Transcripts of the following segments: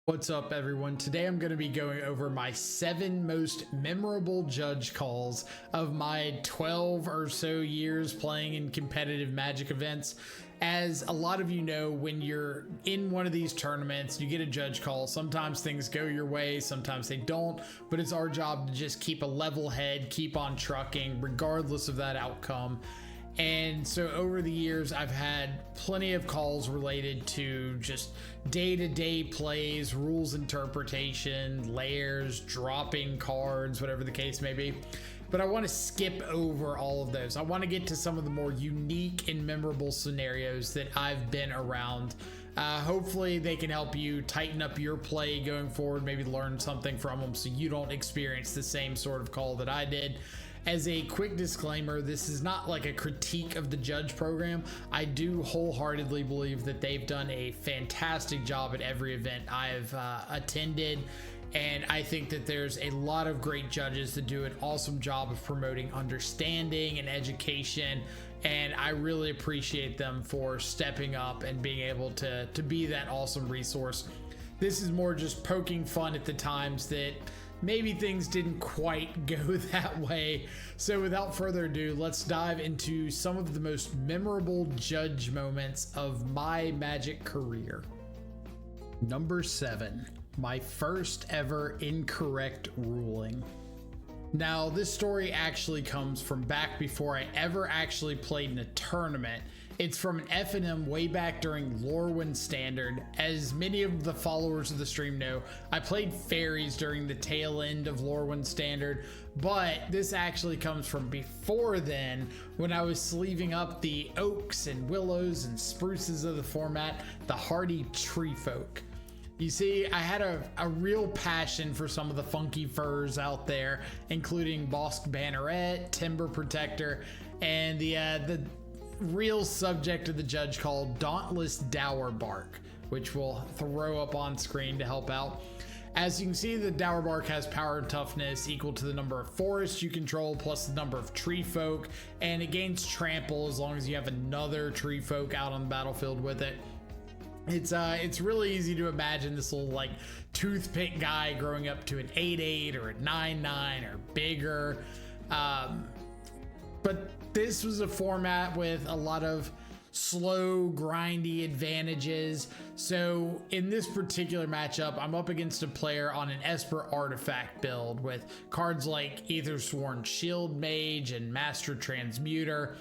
What's up, everyone? Today I'm going to be going over my 7 most memorable judge calls of my 12 or so years playing in competitive Magic events. As a lot of you know, when you're in one of these tournaments, you get a judge call. Sometimes things go your way, sometimes they don't, but it's our job to just keep a level head, keep on trucking, regardless of that outcome. And so over the years, I've had plenty of calls related to just day-to-day plays, rules interpretation, layers, dropping cards, whatever the case may be. But I want to skip over all of those. I want to get to some of the more unique and memorable scenarios that I've been around. Hopefully they can help you tighten up your play going forward, maybe learn something from them so you don't experience the same sort of call that I did. As a quick disclaimer, this is not like a critique of the judge program. I do wholeheartedly believe that they've done a fantastic job at every event I've attended. And I think that there's a lot of great judges that do an awesome job of promoting understanding and education. And I really appreciate them for stepping up and being able to be that awesome resource. This is more just poking fun at the times that maybe things didn't quite go that way. So without further ado, let's dive into some of the most memorable judge moments of my Magic career. Number 7, my first ever incorrect ruling. Now, this story actually comes from back before I ever actually played in a tournament. It's from an F&M way back during Lorwyn Standard. As many of the followers of the stream know, I played fairies during the tail end of Lorwyn Standard, but this actually comes from before then, when I was sleeving up the oaks and willows and spruces of the format, the hardy tree folk. You see, I had a real passion for some of the funky furs out there, including Bosk Banneret, Timber Protector, and the real subject of the judge called Dauntless Dower Bark, which we'll throw up on screen to help out. As you can see, the Dower Bark has power and toughness equal to the number of forests you control plus the number of tree folk, and it gains trample as long as you have another tree folk out on the battlefield with it. It's really easy to imagine this little like toothpick guy growing up to an 8/8 or a 9/9 or bigger. But this was a format with a lot of slow, grindy advantages. So in this particular matchup, I'm up against a player on an Esper artifact build with cards like Aethersworn Shield Mage and Master Transmuter.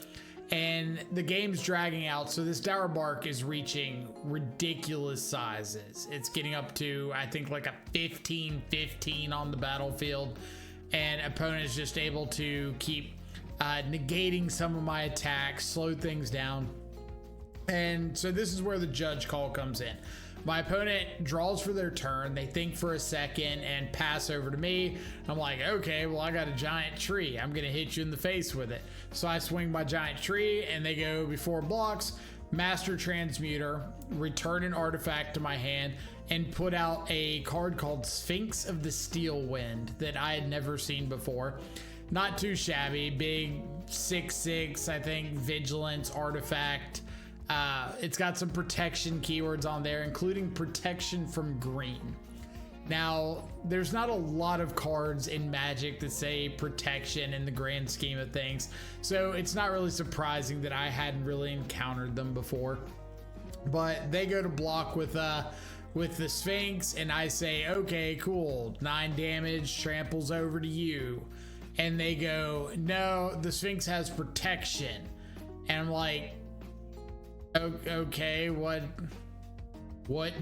And the game's dragging out, so this Dower Bark is reaching ridiculous sizes. It's getting up to, I think, like a 15/15 on the battlefield, and opponent is just able to keep negating some of my attacks, slow things down. And so this is where the judge call comes in. My opponent draws for their turn, they think for a second and pass over to me. I'm like, okay, well, I got a giant tree, I'm gonna hit you in the face with it. So I swing my giant tree and they go before blocks, Master Transmuter, return an artifact to my hand, and put out a card called Sphinx of the Steel Wind that I had never seen before. Not too shabby, big 6/6, I think, vigilance artifact. It's got some protection keywords on there, including protection from green. Now, there's not a lot of cards in Magic that say protection in the grand scheme of things, so it's not really surprising that I hadn't really encountered them before. But they go to block with the Sphinx, and I say, okay, cool, 9 damage, tramples over to you. And they go, no, the Sphinx has protection. And I'm like, okay, what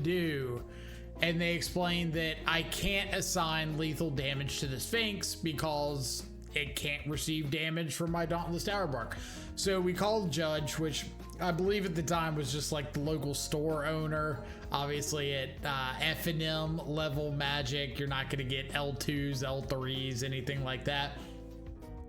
do? And they explain that I can't assign lethal damage to the Sphinx because it can't receive damage from my Dauntless Dower Bark. So we call the judge, which I believe at the time was just like the local store owner. Obviously at F&M level Magic, you're not gonna get L2s, L3s, anything like that.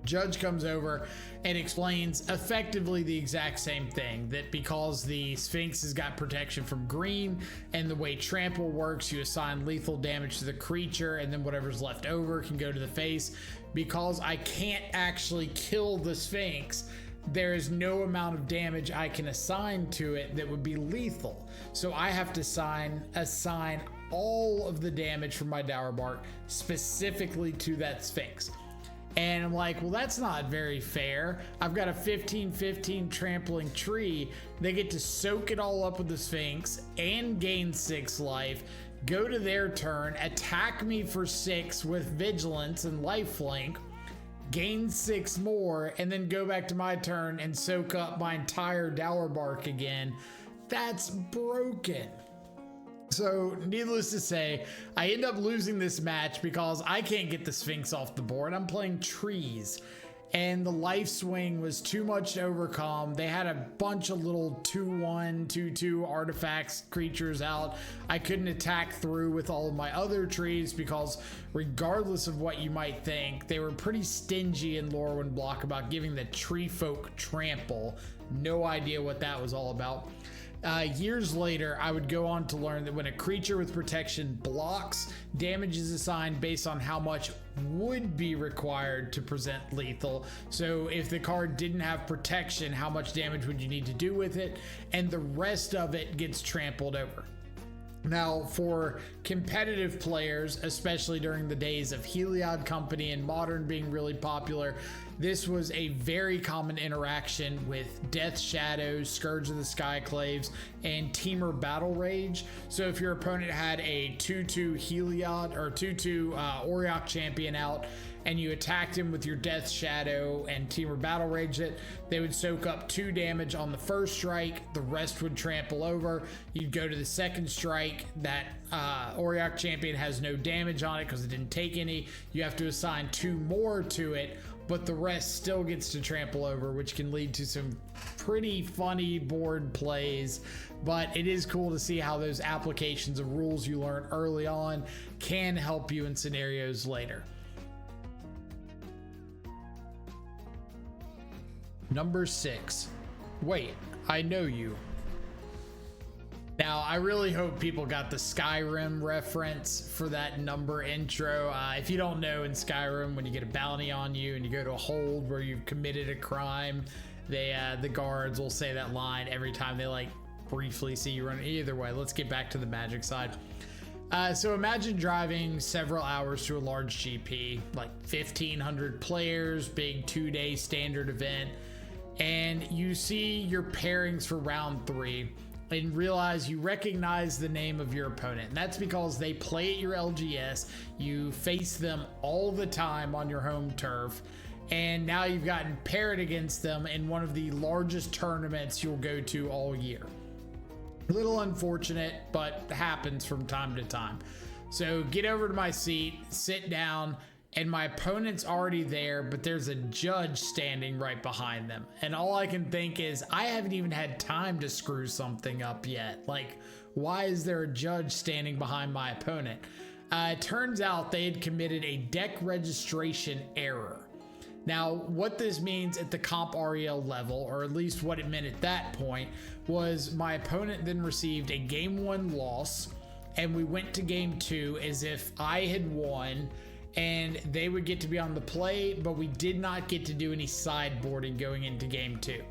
Judge comes over and explains effectively the exact same thing, that because the Sphinx has got protection from green and the way trample works, you assign lethal damage to the creature and then whatever's left over can go to the face. Because I can't actually kill the Sphinx, there is no amount of damage I can assign to it that would be lethal. So I have to assign all of the damage from my Dower Bark specifically to that Sphinx. And I'm like, well, that's not very fair. I've got a 15/15 trampling tree. They get to soak it all up with the Sphinx and gain 6 life, go to their turn, attack me for 6 with vigilance and lifelink, gain 6 more, and then go back to my turn and soak up my entire Dower Bark again. That's broken. So needless to say, I end up losing this match because I can't get the Sphinx off the board. I'm playing trees and the life swing was too much to overcome. They had a bunch of little 2/1, 2/2 artifacts, creatures out. I couldn't attack through with all of my other trees because regardless of what you might think, they were pretty stingy in Lorwyn Block about giving the tree folk trample. No idea what that was all about. Years later, I would go on to learn that when a creature with protection blocks, damage is assigned based on how much would be required to present lethal. So if the card didn't have protection, how much damage would you need to do with it? And the rest of it gets trampled over. Now, for competitive players, especially during the days of Heliod Company and Modern being really popular, this was a very common interaction with Death Shadows, Scourge of the Skyclaves, and Temur Battle Rage. So if your opponent had a 2/2 Heliod or 2/2 Auriok champion out, and you attacked him with your Death Shadow and Temur Battle Rage it, they would soak up 2 damage on the first strike, the rest would trample over. You'd go to the second strike, that Auriok champion has no damage on it because it didn't take any. You have to assign 2 more to it, but the rest still gets to trample over, which can lead to some pretty funny board plays. But it is cool to see how those applications of rules you learn early on can help you in scenarios later. Number 6. Wait, I know you. Now, I really hope people got the Skyrim reference for that number intro. If you don't know, in Skyrim, when you get a bounty on you and you go to a hold where you've committed a crime, the guards will say that line every time they like briefly see you run. Either way, let's get back to the magic side. So imagine driving several hours to a large GP, like 1,500 players, big 2-day standard event, and you see your pairings for round 3 and realize you recognize the name of your opponent. And that's because they play at your LGS, you face them all the time on your home turf, and now you've gotten paired against them in one of the largest tournaments you'll go to all year. A little unfortunate, but happens from time to time. So get over to my seat, sit down, and my opponent's already there, but there's a judge standing right behind them. And all I can think is, I haven't even had time to screw something up yet. Like, why is there a judge standing behind my opponent? It turns out they had committed a deck registration error. Now, what this means at the comp REL level, or at least what it meant at that point, was my opponent then received a game 1 loss, and we went to game 2 as if I had won, and they would get to be on the play, but we did not get to do any sideboarding going into game 2.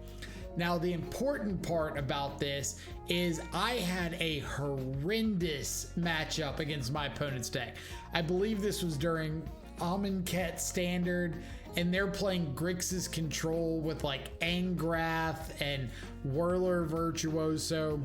Now, the important part about this is I had a horrendous matchup against my opponent's deck. I believe this was during Amonkhet Standard, and they're playing Grixis Control with like Angrath and Whirler Virtuoso,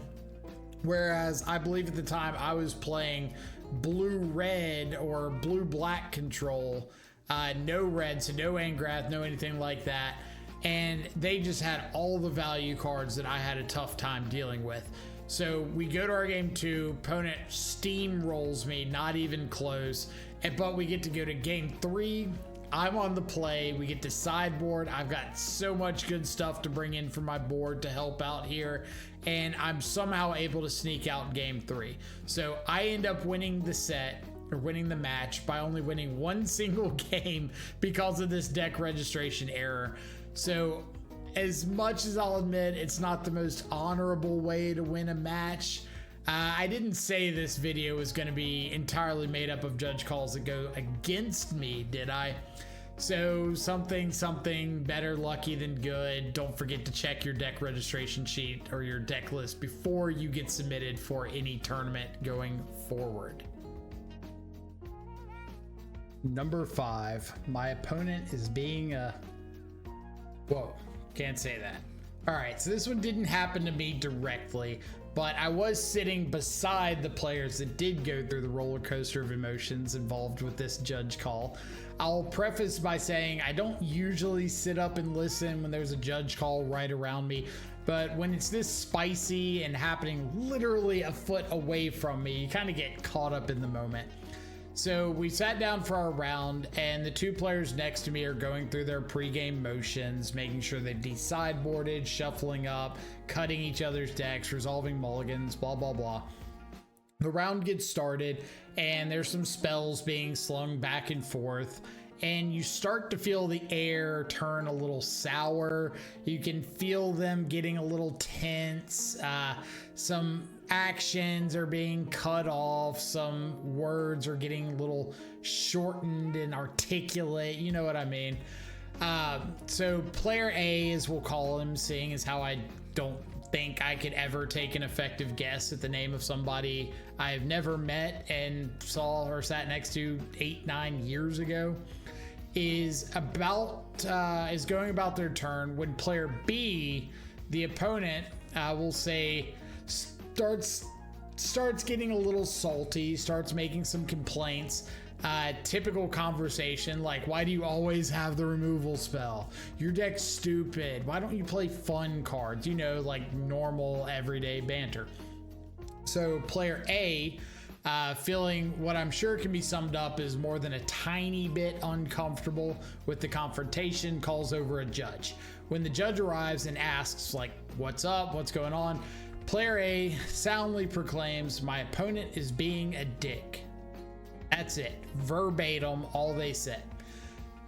whereas I believe at the time I was playing blue-red or blue-black Control, no red, so no Angrath, no anything like that, and they just had all the value cards that I had a tough time dealing with. So we go to our game 2, opponent steamrolls me, not even close, but we get to go to game 3. I'm on the play, we get to sideboard. I've got so much good stuff to bring in from my board to help out here, and I'm somehow able to sneak out in game 3. So I end up winning the set, or winning the match, by only winning 1 single game because of this deck registration error. So as much as I'll admit it's not the most honorable way to win a match, I didn't say this video was going to be entirely made up of judge calls that go against me, did I? So something better lucky than good. Don't forget to check your deck registration sheet or your deck list before you get submitted for any tournament going forward. Number 5, my opponent is being a... Whoa, can't say that. All right, so this one didn't happen to me directly, but I was sitting beside the players that did go through the roller coaster of emotions involved with this judge call. I'll preface by saying I don't usually sit up and listen when there's a judge call right around me, but when it's this spicy and happening literally a foot away from me, you kind of get caught up in the moment. So we sat down for our round, and the 2 players next to me are going through their pregame motions, making sure they de-sideboarded, shuffling up, cutting each other's decks, resolving mulligans, blah, blah, blah. The round gets started, and there's some spells being slung back and forth, and you start to feel the air turn a little sour. You can feel them getting a little tense. Some actions are being cut off. Some words are getting a little shortened and articulate. You know what I mean? So player A, as we'll call him, seeing as how I don't think I could ever take an effective guess at the name of somebody I've never met and saw or sat next to 8-9 years ago, is going about their turn when player B, the opponent, will say, starts getting a little salty, starts making some complaints. Typical conversation like, why do you always have the removal spell? Your deck's stupid. Why don't you play fun cards? You know, like normal everyday banter. So player A, feeling what I'm sure can be summed up as more than a tiny bit uncomfortable with the confrontation, calls over a judge. When the judge arrives and asks, like, what's up? What's going on? Player A soundly proclaims, my opponent is being a dick. That's it. Verbatim, all they said.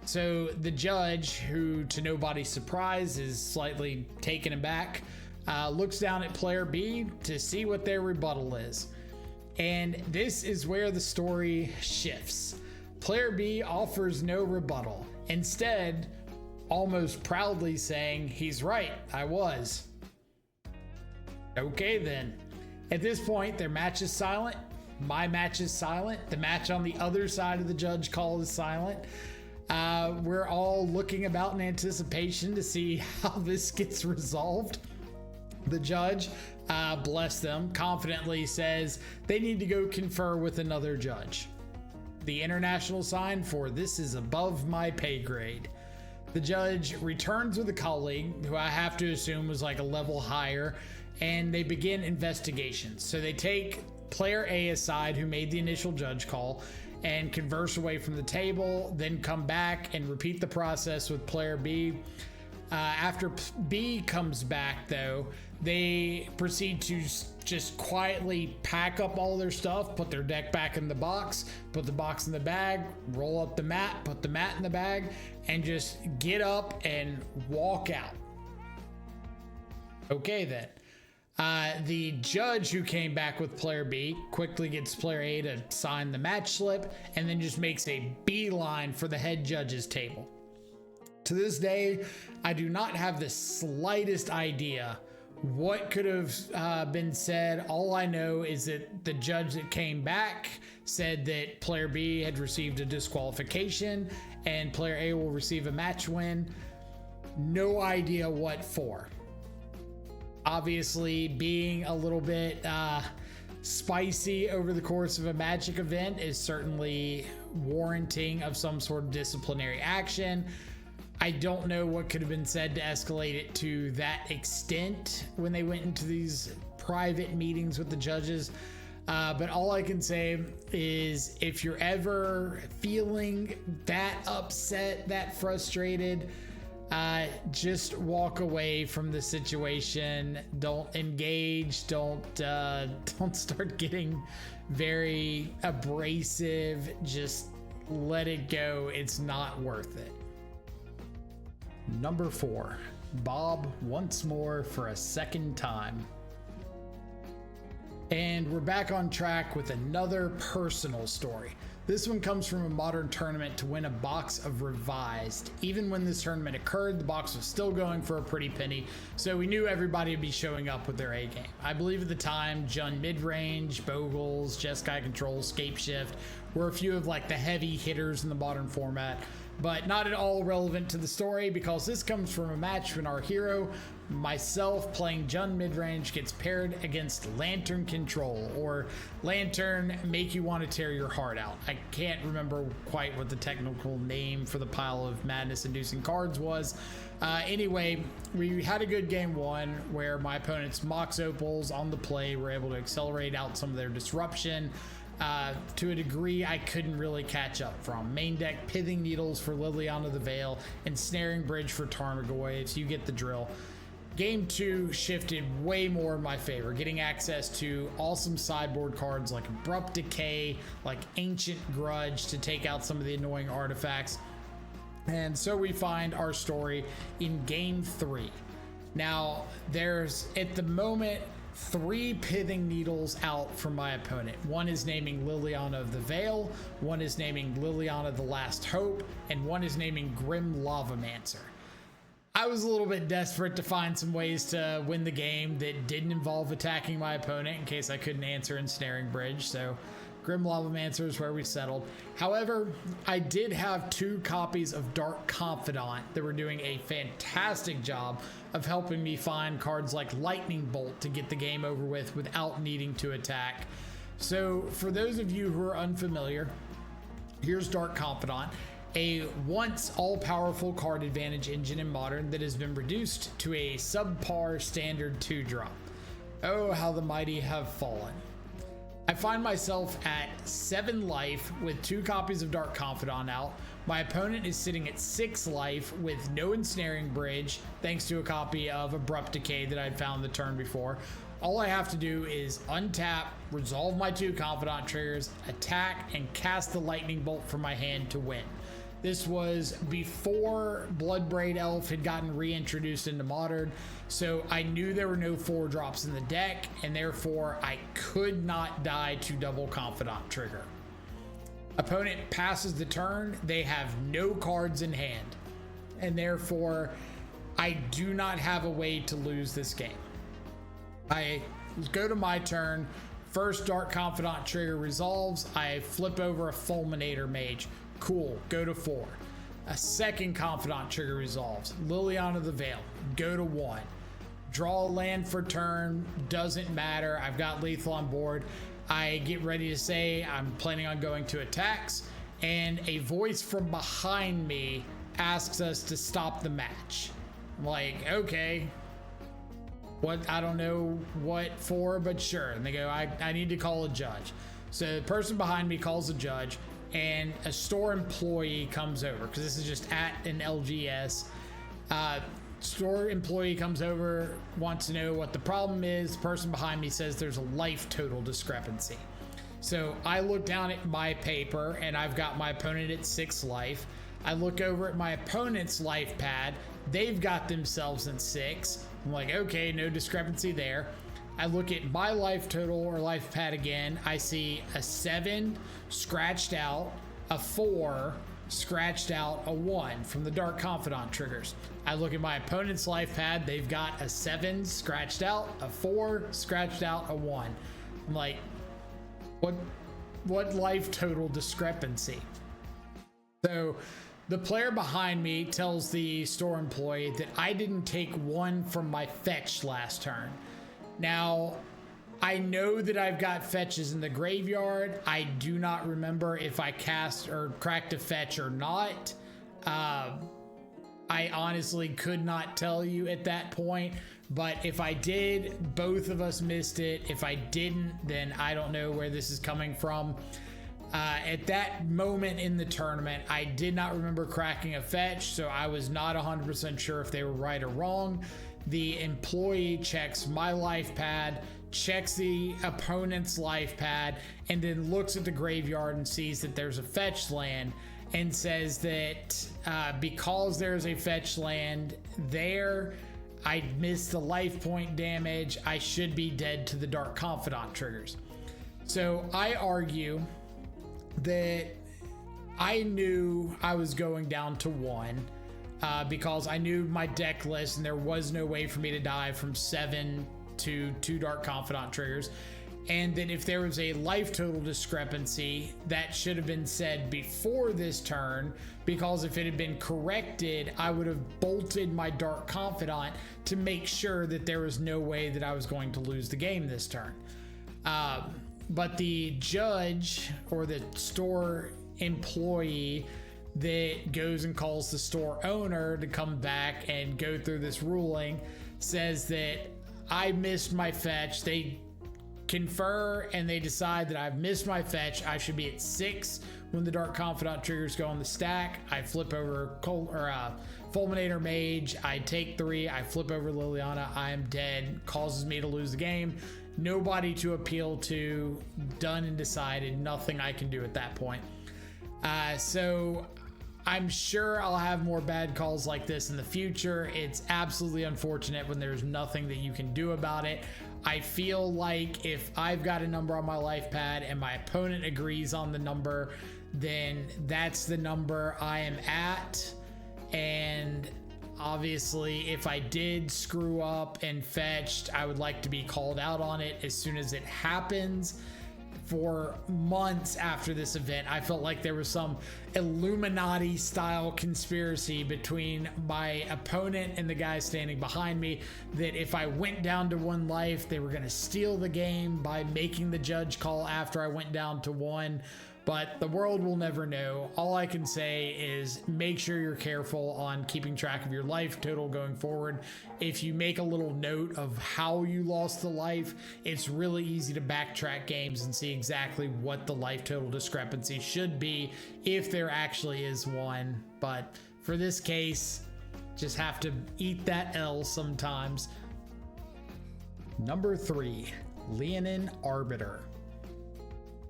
So the judge, who to nobody's surprise is slightly taken aback, looks down at player B to see what their rebuttal is. And this is where the story shifts. Player B offers no rebuttal. Instead, almost proudly saying, he's right, I was. Okay then. At this point, their match is silent. My match is silent. The match on the other side of the judge call is silent. We're all looking about in anticipation to see how this gets resolved. The judge, bless them, confidently says they need to go confer with another judge. The international sign for this is above my pay grade. The judge returns with a colleague, who I have to assume was like a level higher, and they begin investigations. So they take player A aside, who made the initial judge call, and converse away from the table, then come back and repeat the process with player B. After B comes back, though, they proceed to just quietly pack up all their stuff, put their deck back in the box, put the box in the bag, roll up the mat, put the mat in the bag, and just get up and walk out. Okay, then. The judge who came back with player B quickly gets player A to sign the match slip and then just makes a beeline for the head judge's table. To this day, I do not have the slightest idea what could have been said. All I know is that the judge that came back said that player B had received a disqualification and player A will receive a match win. No idea what for. Obviously, being a little bit spicy over the course of a Magic event is certainly warranting of some sort of disciplinary action. I don't know what could have been said to escalate it to that extent when they went into these private meetings with the judges. But all I can say is if you're ever feeling that upset, that frustrated, just walk away from the situation. Don't engage. Don't start getting very abrasive. Just let it go. It's not worth it. Number 4, Bob once more for a second time. And we're back on track with another personal story. This one comes from a modern tournament to win a box of Revised. Even when this tournament occurred, the box was still going for a pretty penny, so we knew everybody would be showing up with their A game. I believe at the time, Jun Midrange, Bogles, Jeskai Control, Scape Shift were a few of like the heavy hitters in the modern format, but not at all relevant to the story because this comes from a match when our hero, myself playing Jun Midrange, gets paired against Lantern Control, or Lantern Make You Want to Tear Your Heart Out. I can't remember quite what the technical name for the pile of madness inducing cards was. Anyway, we had a good game one where my opponent's Mox Opals on the play were able to accelerate out some of their disruption. To a degree I couldn't really catch up from. Main deck Pithing Needles for Liliana the Veil and Snaring Bridge for Tarmogoyfs. You get the drill. Game 2 shifted way more in my favor, getting access to awesome sideboard cards like Abrupt Decay, like Ancient Grudge to take out some of the annoying artifacts. And so we find our story in Game 3. Now, there's, at the moment, 3 Pithing Needles out from my opponent. One is naming Liliana of the Veil, one is naming Liliana the Last Hope, and one is naming Grim Lavamancer. I was a little bit desperate to find some ways to win the game that didn't involve attacking my opponent in case I couldn't answer Ensnaring Bridge, so Grim Lavamancer is where we settled. However, I did have 2 copies of Dark Confidant that were doing a fantastic job of helping me find cards like Lightning Bolt to get the game over with without needing to attack. So for those of you who are unfamiliar, here's Dark Confidant, a once all-powerful card advantage engine in Modern that has been reduced to a subpar standard 2-drop. Oh, how the mighty have fallen. I find myself at 7 life with 2 copies of Dark Confidant out. My opponent is sitting at 6 life with no Ensnaring Bridge, thanks to a copy of Abrupt Decay that I'd found the turn before. All I have to do is untap, resolve my 2 Confidant triggers, attack, and cast the Lightning Bolt from my hand to win. This was before Bloodbraid Elf had gotten reintroduced into Modern, so I knew there were no 4-drops in the deck, and therefore I could not die to double Confidant trigger. Opponent passes the turn, they have no cards in hand, and therefore I do not have a way to lose this game. I go to my turn, first Dark Confidant trigger resolves, I flip over a Fulminator Mage. Cool, go to 4. A second Confidant trigger resolves. Liliana the Veil, go to 1. Draw a land for turn, doesn't matter. I've got lethal on board. I get ready to say I'm planning on going to attacks, and a voice from behind me asks us to stop the match. I'm like, okay. What? I don't know what for, but sure. And they go, I need to call a judge. So the person behind me calls a judge, and a store employee comes over because this is just at an LGS. Store employee comes over, wants to know what the problem is. The person behind me says there's a life total discrepancy. So I look down at my paper and I've got my opponent at 6 life. I look over at my opponent's life pad. They've got themselves in 6. I'm like, okay, no discrepancy there. I look at my life total or life pad again. I see a 7 scratched out, a 4 scratched out, a 1 from the Dark Confidant triggers. I look at my opponent's life pad. They've got a 7 scratched out, a 4 scratched out, a 1. I'm like, what life total discrepancy? So the player behind me tells the store employee that I didn't take 1 from my fetch last turn. Now, I know that I've got fetches in the graveyard. I do not remember if I cast or cracked a fetch or not. I honestly could not tell you at that point, but if I did, both of us missed it. If I didn't, then I don't know where this is coming from. At that moment in the tournament, I did not remember cracking a fetch, so I was not 100% sure if they were right or wrong. The employee checks my life pad, checks the opponent's life pad, and then looks at the graveyard and sees that there's a fetch land and says that because there's a fetch land there, I missed the life point damage. I should be dead to the Dark Confidant triggers. So I argue that I knew I was going down to 1 because I knew my deck list and there was no way for me to die from 7 to 2 Dark Confidant triggers. And then if there was a life total discrepancy, that should have been said before this turn, because if it had been corrected, I would have bolted my Dark Confidant to make sure that there was no way that I was going to lose the game this turn. But the judge or the store employee that goes and calls the store owner to come back and go through this ruling says that I missed my fetch. They confer and they decide that I've missed my fetch. I should be at 6 when the Dark Confidant triggers go on the stack. I flip over Fulminator Mage. I take 3. I flip over Liliana. I am dead. Causes me to lose the game. Nobody to appeal to. Done and decided. Nothing I can do at that point. So I'm sure I'll have more bad calls like this in the future. It's absolutely unfortunate when there's nothing that you can do about it. I feel like if I've got a number on my life pad and my opponent agrees on the number, then that's the number I am at. And obviously, if I did screw up and fetched, I would like to be called out on it as soon as it happens. For months after this event, I felt like there was some Illuminati style conspiracy between my opponent and the guy standing behind me, that if I went down to 1 life, they were going to steal the game by making the judge call after I went down to 1. But the world will never know. All I can say is make sure you're careful on keeping track of your life total going forward. If you make a little note of how you lost the life, it's really easy to backtrack games and see exactly what the life total discrepancy should be, if there actually is one. But for this case, just have to eat that L sometimes. Number 3, Leonin Arbiter.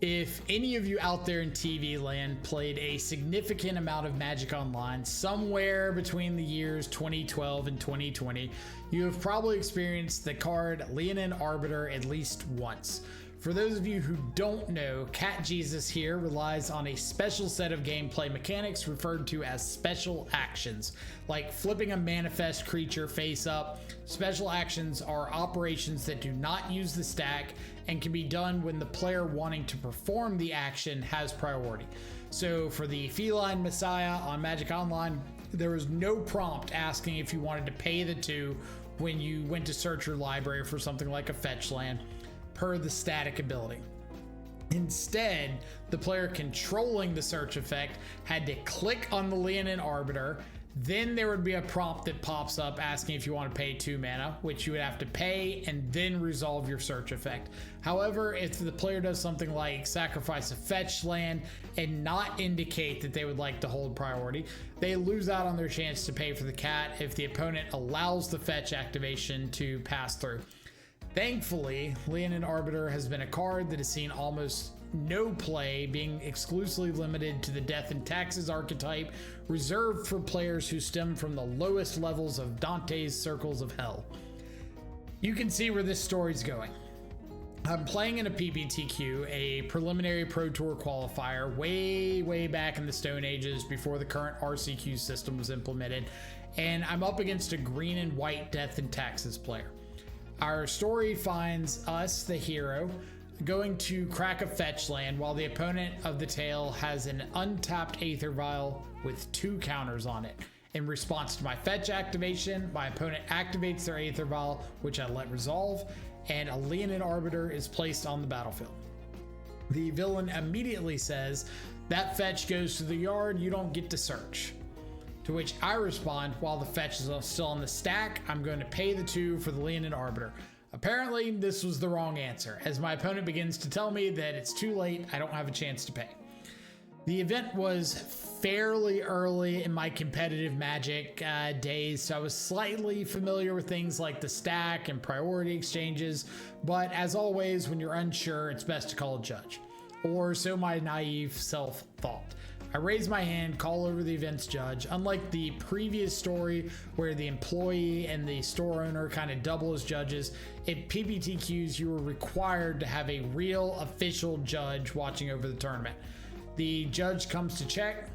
If any of you out there in TV land played a significant amount of Magic Online somewhere between the years 2012 and 2020, you have probably experienced the card Leonin Arbiter at least once. For those of you who don't know, Cat Jesus here relies on a special set of gameplay mechanics referred to as special actions, like flipping a manifest creature face up. Special actions are operations that do not use the stack and can be done when the player wanting to perform the action has priority. So for the Feline Messiah on Magic Online, there was no prompt asking if you wanted to pay the 2 when you went to search your library for something like a fetch land, per the static ability. Instead, the player controlling the search effect had to click on the Leonin Arbiter. Then there would be a prompt that pops up asking if you want to pay 2 mana, which you would have to pay and then resolve your search effect. However, if the player does something like sacrifice a fetch land and not indicate that they would like to hold priority, they lose out on their chance to pay for the cat if the opponent allows the fetch activation to pass through. Thankfully, Leonin Arbiter has been a card that has seen almost no play, being exclusively limited to the Death and Taxes archetype, reserved for players who stem from the lowest levels of Dante's Circles of Hell. You can see where this story's going. I'm playing in a PPTQ, a preliminary Pro Tour qualifier, way back in the Stone Ages before the current RCQ system was implemented, and I'm up against a green and white Death and Taxes player. Our story finds us, the hero, going to crack a fetch land while the opponent of the tale has an untapped Aether Vial with 2 counters on it. In response to my fetch activation, my opponent activates their Aether Vial, which I let resolve, and a Leonin Arbiter is placed on the battlefield. The villain immediately says, "That fetch goes to the yard, you don't get to search." To which I respond, while the fetch is still on the stack, I'm going to pay the 2 for the Leonin Arbiter. Apparently, this was the wrong answer, as my opponent begins to tell me that it's too late, I don't have a chance to pay. The event was fairly early in my competitive Magic days, so I was slightly familiar with things like the stack and priority exchanges, but as always, when you're unsure, it's best to call a judge. Or so my naive self thought. I raise my hand, call over the event's judge. Unlike the previous story where the employee and the store owner kind of double as judges, at PPTQs you were required to have a real official judge watching over the tournament. The judge comes to check.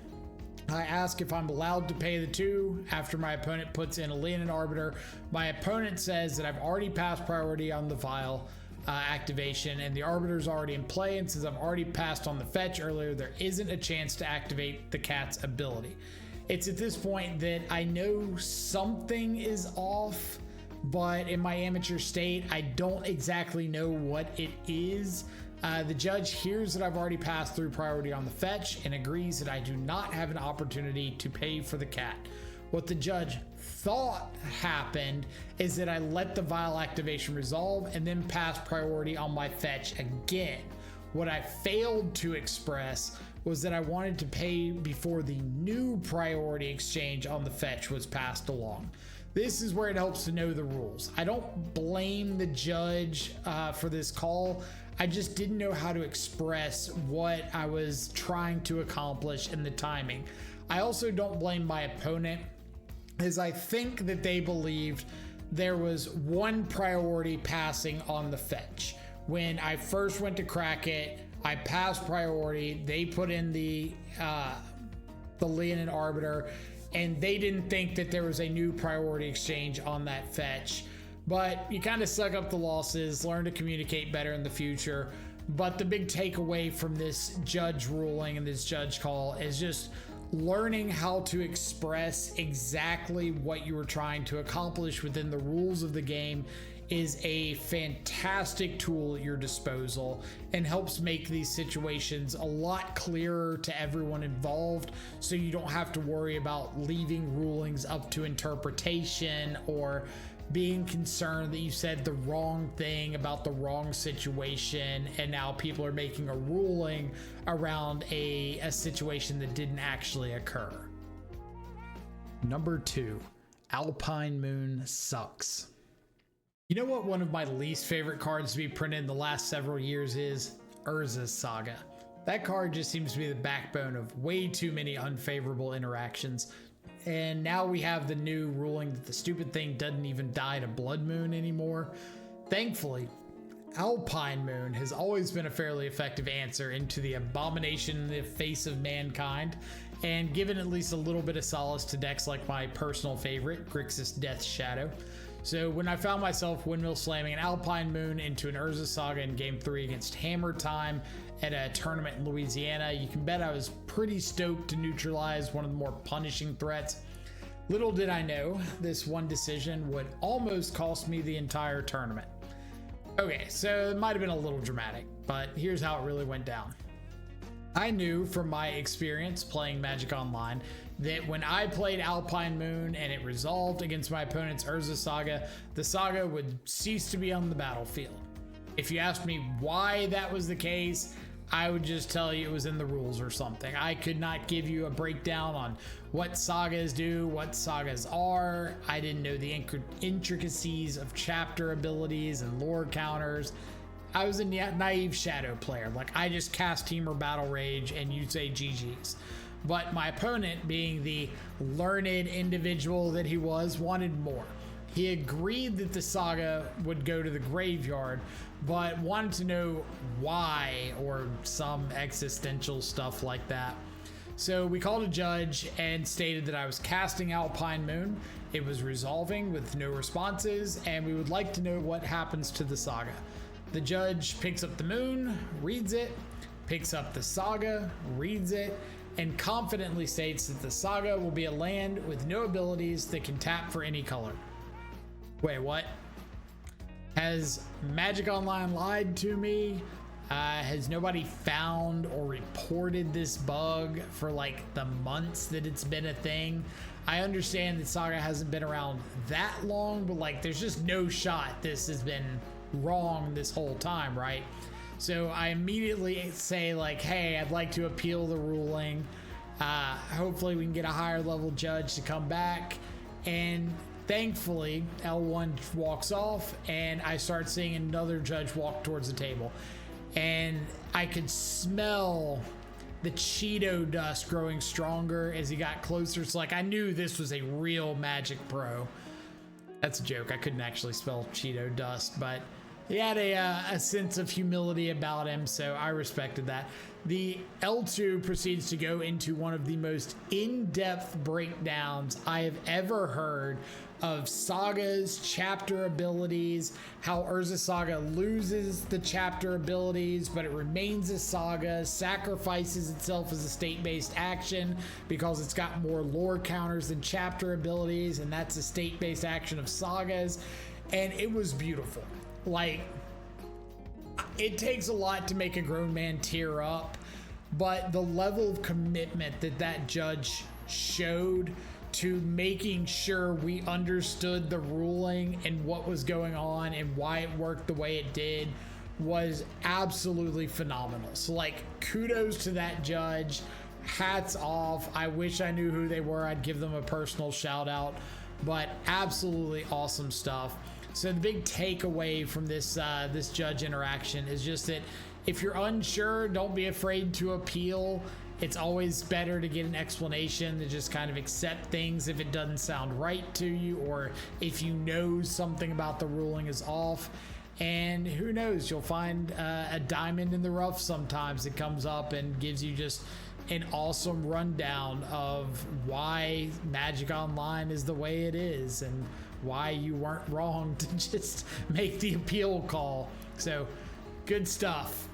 I ask if I'm allowed to pay the 2 after my opponent puts in a Leonin Arbiter. My opponent says that I've already passed priority on the vial activation and the Arbiter's already in play, and since I've already passed on the fetch earlier, there isn't a chance to activate the cat's ability. It's at this point that I know something is off, but in my amateur state, I don't exactly know what it is. The judge hears that I've already passed through priority on the fetch and agrees that I do not have an opportunity to pay for the cat. What the judge thought happened is that I let the vial activation resolve and then pass priority on my fetch again. What I failed to express was that I wanted to pay before the new priority exchange on the fetch was passed along. This is where it helps to know the rules. I don't blame the judge for this call. I just didn't know how to express what I was trying to accomplish in the timing. I also don't blame my opponent, as I think that they believed there was one priority passing on the fetch. When I first went to crack it, I passed priority. They put in the Leonin Arbiter, and they didn't think that there was a new priority exchange on that fetch. But you kind of suck up the losses, learn to communicate better in the future. But the big takeaway from this judge ruling and this judge call is just learning how to express exactly what you were trying to accomplish within the rules of the game is a fantastic tool at your disposal and helps make these situations a lot clearer to everyone involved, so you don't have to worry about leaving rulings up to interpretation or being concerned that you said the wrong thing about the wrong situation and now people are making a ruling around a situation that didn't actually occur. Number 2, Alpine Moon sucks. You know what one of my least favorite cards to be printed in the last several years is? Urza's Saga. That card just seems to be the backbone of way too many unfavorable interactions. And now we have the new ruling that the stupid thing doesn't even die to Blood Moon anymore. Thankfully, Alpine Moon has always been a fairly effective answer into the abomination in the face of mankind, and given at least a little bit of solace to decks like my personal favorite, Grixis Death's Shadow. So when I found myself windmill slamming an Alpine Moon into an Urza Saga in Game 3 against Hammer Time at a tournament in Louisiana, you can bet I was pretty stoked to neutralize one of the more punishing threats. Little did I know, this one decision would almost cost me the entire tournament. Okay, so it might have been a little dramatic, but here's how it really went down. I knew from my experience playing Magic Online that when I played Alpine Moon and it resolved against my opponent's Urza Saga, the saga would cease to be on the battlefield. If you asked me why that was the case, I would just tell you it was in the rules or something. I could not give you a breakdown on what sagas do, what sagas are. I didn't know the intricacies of chapter abilities and lore counters. I was a naive Shadow player. Like, I just cast Team or Battle Rage and you'd say GG's. But my opponent, being the learned individual that he was, wanted more. He agreed that the saga would go to the graveyard, but wanted to know why, or some existential stuff like that. So we called a judge and stated that I was casting Alpine Moon. It was resolving with no responses, and we would like to know what happens to the saga. The judge picks up the moon, reads it, picks up the saga, reads it, and confidently states that the saga will be a land with no abilities that can tap for any color. Wait, what? Has Magic Online lied to me? Has nobody found or reported this bug for like the months that it's been a thing? I understand that Saga hasn't been around that long, but like there's just no shot this has been wrong this whole time, right? So I immediately say like, hey, I'd like to appeal the ruling. Hopefully we can get a higher level judge to come back. And thankfully, L1 walks off and I start seeing another judge walk towards the table. And I could smell the Cheeto dust growing stronger as he got closer. So like I knew this was a real Magic Pro. That's a joke. I couldn't actually spell Cheeto dust, but he had a sense of humility about him, so I respected that. The L2 proceeds to go into one of the most in-depth breakdowns I have ever heard of Saga's chapter abilities, how Urza Saga loses the chapter abilities, but it remains a Saga, sacrifices itself as a state-based action because it's got more lore counters than chapter abilities, and that's a state-based action of Sagas, and it was beautiful. Like, it takes a lot to make a grown man tear up, but the level of commitment that that judge showed to making sure we understood the ruling and what was going on and why it worked the way it did was absolutely phenomenal. So like, kudos to that judge, hats off. I wish I knew who they were. I'd give them a personal shout out, but absolutely awesome stuff. So the big takeaway from this this judge interaction is just that if you're unsure, don't be afraid to appeal. It's always better to get an explanation than just kind of accept things if it doesn't sound right to you, or if you know something about the ruling is off. And who knows, you'll find a diamond in the rough sometimes that comes up and gives you just an awesome rundown of why Magic Online is the way it is and why you weren't wrong to just make the appeal call. So good stuff.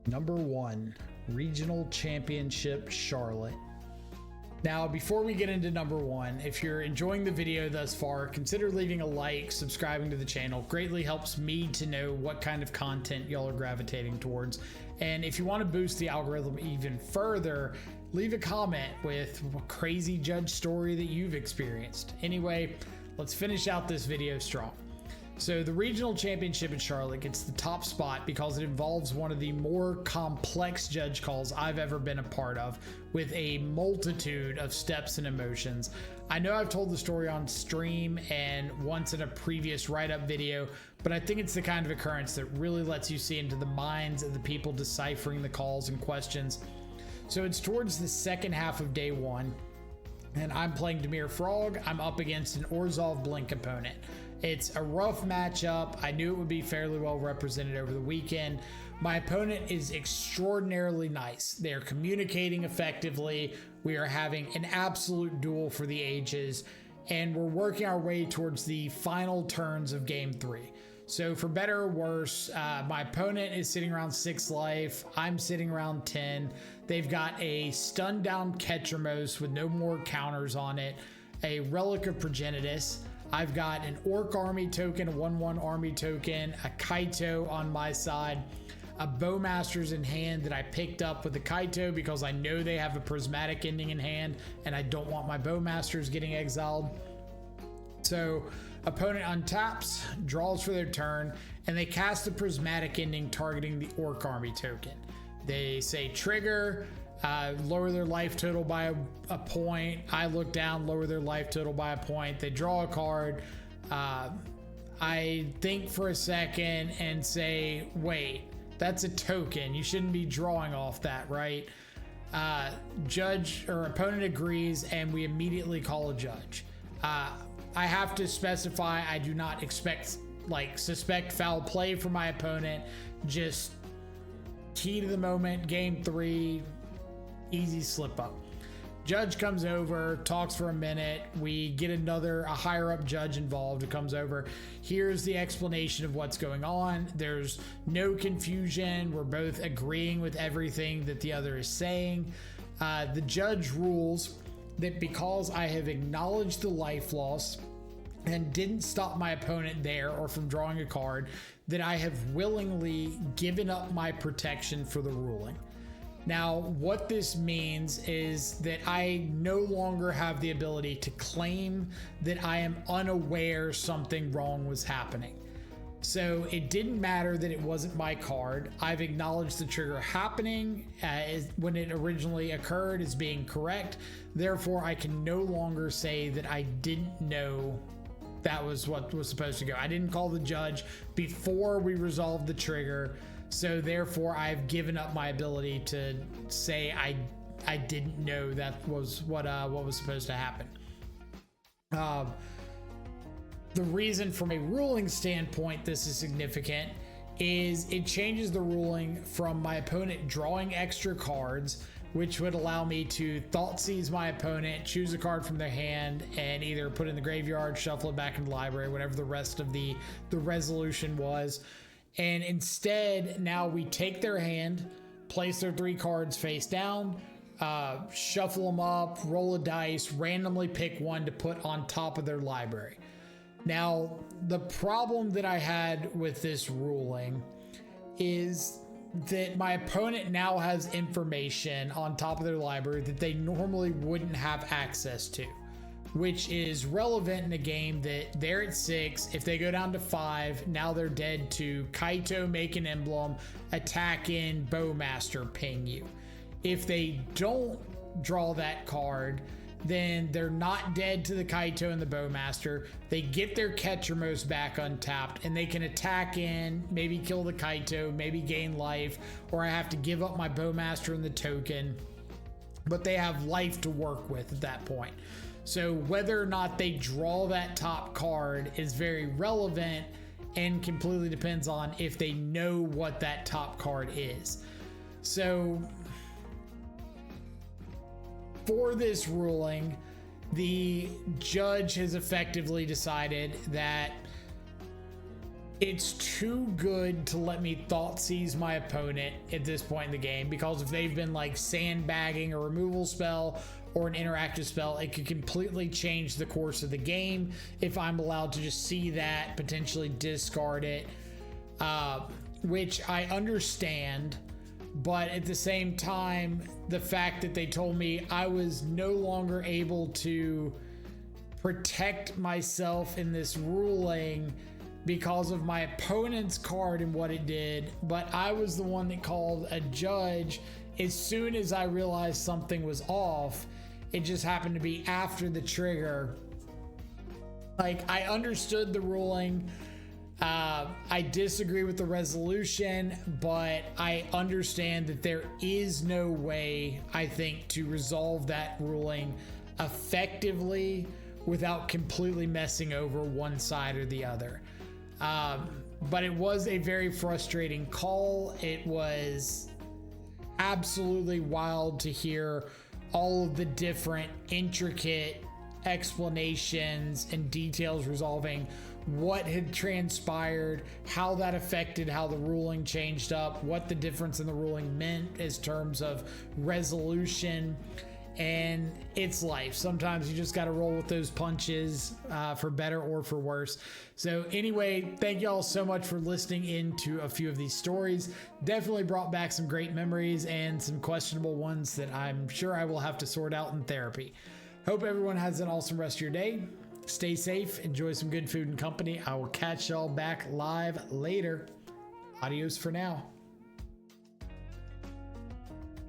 Number 1, Regional Championship Charlotte. Now, before we get into number 1, if you're enjoying the video thus far, consider leaving a like, subscribing to the channel. Greatly helps me to know what kind of content y'all are gravitating towards. And if you want to boost the algorithm even further, leave a comment with a crazy judge story that you've experienced. Anyway, let's finish out this video strong. So the regional championship in Charlotte gets the top spot because it involves one of the more complex judge calls I've ever been a part of, with a multitude of steps and emotions. I know I've told the story on stream and once in a previous write-up video, but I think it's the kind of occurrence that really lets you see into the minds of the people deciphering the calls and questions. So it's towards the second half of day 1, and I'm playing Dimir Frog. I'm up against an Orzhov Blink opponent. It's a rough matchup. I knew it would be fairly well represented over the weekend. My opponent is extraordinarily nice. They're communicating effectively. We are having an absolute duel for the ages, and we're working our way towards the final turns of game 3. So for better or worse, my opponent is sitting around 6 life. I'm sitting around 10. They've got a stun down Ketchermos with no more counters on it, a Relic of Progenitus. I've got an Orc army token, a 1/1 army token, a Kaito on my side, a Bowmasters in hand that I picked up with the Kaito because I know they have a Prismatic Ending in hand and I don't want my Bowmasters getting exiled. So opponent untaps, draws for their turn, and they cast the Prismatic Ending targeting the Orc army token. They say trigger, lower their life total by a point. I look down, lower their life total by a point. They draw a card. I think for a second and say, wait, that's a token. You shouldn't be drawing off that, right? Judge or opponent agrees, and we immediately call a judge. I have to specify I do not suspect foul play from my opponent. Just key to the moment, game 3, easy slip up. Judge comes over, talks for a minute. We get a higher up judge involved who comes over. Here's the explanation of what's going on. There's no confusion. We're both agreeing with everything that the other is saying. The judge rules that because I have acknowledged the life loss and didn't stop my opponent there or from drawing a card, that I have willingly given up my protection for the ruling. Now, what this means is that I no longer have the ability to claim that I am unaware something wrong was happening. So it didn't matter that it wasn't my card. I've acknowledged the trigger happening when it originally occurred as being correct. Therefore, I can no longer say that I didn't know that was what was supposed to go. I didn't call the judge before we resolved the trigger. So therefore, I've given up my ability to say I didn't know that was what was supposed to happen. The reason from a ruling standpoint this is significant is it changes the ruling from my opponent drawing extra cards, which would allow me to thought seize my opponent, choose a card from their hand, and either put it in the graveyard, shuffle it back in the library, whatever the rest of the resolution was. And instead, now we take their hand, place their 3 cards face down, shuffle them up, roll a dice, randomly pick one to put on top of their library. Now, the problem that I had with this ruling is that my opponent now has information on top of their library that they normally wouldn't have access to, which is relevant in a game that they're at 6. If they go down to 5, now they're dead to Kaito, make an emblem, attack in, Bowmaster, ping you. If they don't draw that card, then they're not dead to the Kaito and the Bowmaster. They get their Catchermost back untapped, and they can attack in, maybe kill the Kaito, maybe gain life, or I have to give up my Bowmaster and the token, but they have life to work with at that point. So whether or not they draw that top card is very relevant and completely depends on if they know what that top card is. So for this ruling, the judge has effectively decided that it's too good to let me thought seize my opponent at this point in the game, because if they've been like sandbagging a removal spell or an interactive spell, it could completely change the course of the game if I'm allowed to just see that, potentially discard it, which I understand. But at the same time, the fact that they told me I was no longer able to protect myself in this ruling because of my opponent's card and what it did, but I was the one that called a judge as soon as I realized something was off. It just happened to be after the trigger. Like, I understood the ruling. I disagree with the resolution, but I understand that there is no way, I think, to resolve that ruling effectively without completely messing over one side or the other. But it was a very frustrating call. It was absolutely wild to hear all of the different intricate explanations and details resolving what had transpired, how that affected how the ruling changed up, what the difference in the ruling meant as terms of resolution. And it's life. Sometimes you just got to roll with those punches, for better or for worse. So anyway, thank you all so much for listening into a few of these stories. Definitely brought back some great memories and some questionable ones that I'm sure I will have to sort out in therapy. Hope everyone has an awesome rest of your day. Stay safe, enjoy some good food and company. I will catch y'all back live later. Adios for now.